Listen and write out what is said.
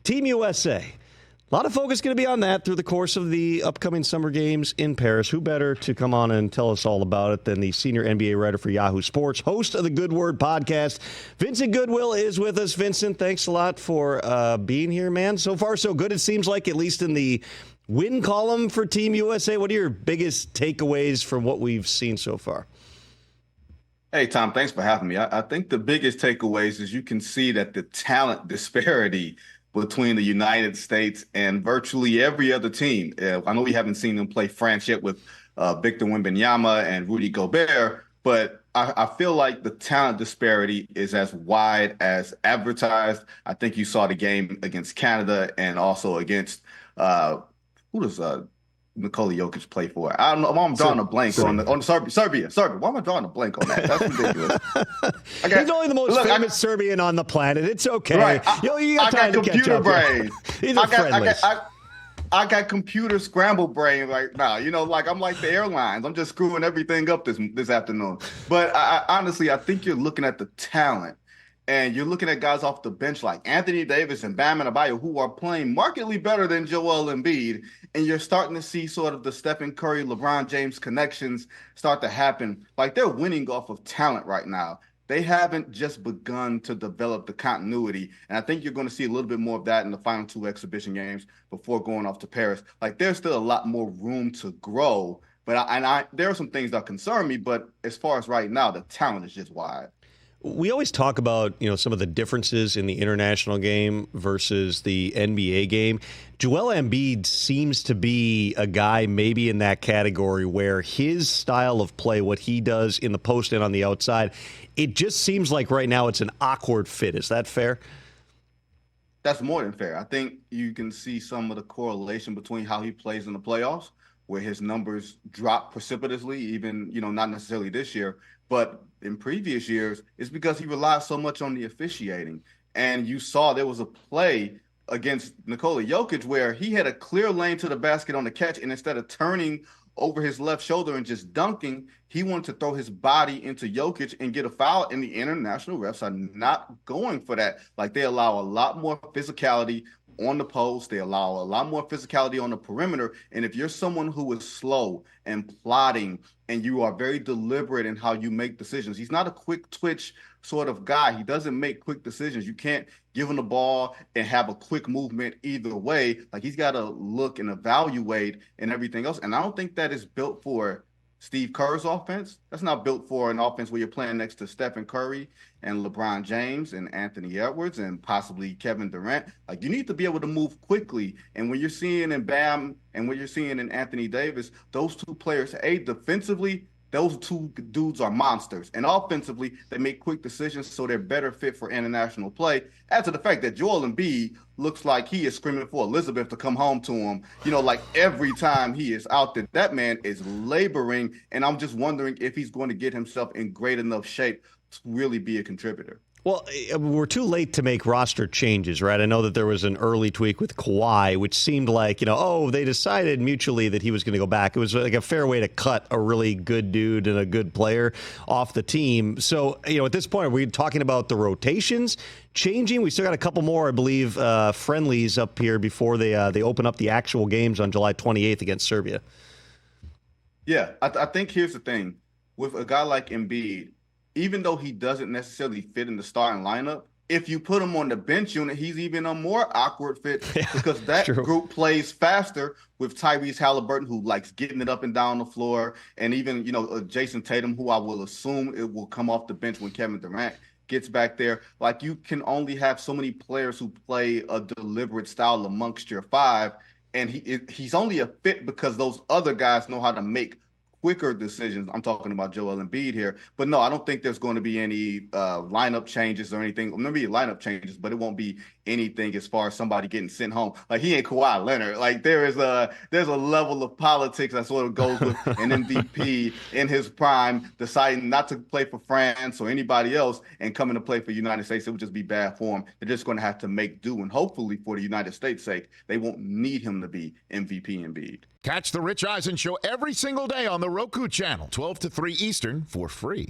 Team USA. A lot of focus going to be on that through the course of the upcoming summer games in Paris. Who better to come on and tell us all about it than the senior NBA writer for Yahoo Sports, host of the Good Word podcast. Vincent Goodwill is with us. Vincent, thanks a lot for being here, man. So far, so good, it seems like, at least in the win column for Team USA. What are your biggest takeaways from what we've seen so far? Hey, Tom, thanks for having me. I think the biggest takeaways is you can see that the talent disparity between the United States and virtually every other team. I know we haven't seen them play France yet with Victor Wembanyama and Rudy Gobert, but I feel like the talent disparity is as wide as advertised. I think you saw the game against Canada and also against who does Nikola Jokic play for? I don't know. I'm drawing a blank on Serbia. Why am I drawing a blank on that? That's ridiculous. He's only the most famous Serbian on the planet. It's okay. Right. You got time to computer catch up. brain. Friendlies. I got computer scramble brain right now. I'm like the airlines. I'm just screwing everything up this afternoon. But honestly, I think you're looking at the talent. And you're looking at guys off the bench like Anthony Davis and Bam Adebayo who are playing markedly better than Joel Embiid. And you're starting to see sort of the Stephen Curry, LeBron James connections start to happen. Like they're winning off of talent right now. They haven't just begun to develop the continuity. And I think you're going to see a little bit more of that in the final two exhibition games before going off to Paris. Like there's still a lot more room to grow. But there are some things that concern me. But as far as right now, the talent is just wide. We always talk about, some of the differences in the international game versus the NBA game. Joel Embiid seems to be a guy maybe in that category where his style of play, what he does in the post and on the outside, it just seems like right now it's an awkward fit. Is that fair? That's more than fair. I think you can see some of the correlation between how he plays in the playoffs, where his numbers drop precipitously, even, not necessarily this year, but in previous years, it's because he relied so much on the officiating. And you saw there was a play against Nikola Jokic where he had a clear lane to the basket on the catch, and instead of turning over his left shoulder and just dunking, he wanted to throw his body into Jokic and get a foul, and the international refs are not going for that. Like they allow a lot more physicality on the post. They allow a lot more physicality on the perimeter. And if you're someone who is slow and plotting and you are very deliberate in how you make decisions, he's not a quick twitch sort of guy. He doesn't make quick decisions. You can't give him the ball and have a quick movement either way. Like he's got to look and evaluate and everything else. And I don't think that is built for Steve Kerr's offense. That's not built for an offense where you're playing next to Stephen Curry and LeBron James and Anthony Edwards and possibly Kevin Durant. Like you need to be able to move quickly. And when you're seeing in Bam and when you're seeing in Anthony Davis, those two players, defensively, those two dudes are monsters. And offensively, they make quick decisions, so they're better fit for international play. Add to the fact that Joel Embiid looks like he is screaming for Elizabeth to come home to him, like every time he is out there. That man is laboring, and I'm just wondering if he's going to get himself in great enough shape to really be a contributor. Well, we're too late to make roster changes, right? I know that there was an early tweak with Kawhi, which seemed like, they decided mutually that he was going to go back. It was like a fair way to cut a really good dude and a good player off the team. So, at this point, are we talking about the rotations changing? We still got a couple more, I believe, friendlies up here before they open up the actual games on July 28th against Serbia. Yeah, I think here's the thing. With a guy like Embiid, even though he doesn't necessarily fit in the starting lineup, if you put him on the bench unit, he's even a more awkward fit because that group plays faster with Tyrese Halliburton, who likes getting it up and down the floor, and even, Jason Tatum, who I will assume it will come off the bench when Kevin Durant gets back there. Like you can only have so many players who play a deliberate style amongst your five, and he's only a fit because those other guys know how to make quicker decisions. I'm talking about Joel Embiid here. But no, I don't think there's going to be any lineup changes or anything. Maybe lineup changes, but it won't be anything as far as somebody getting sent home. Like he ain't Kawhi Leonard. Like there's a level of politics that sort of goes with an MVP in his prime deciding not to play for France or anybody else and coming to play for the United States. It would just be bad form. They're just going to have to make do. And hopefully for the United States' sake, they won't need him to be MVP Embiid. Catch the Rich Eisen Show every single day on the Roku channel, 12 to 3 Eastern, for free.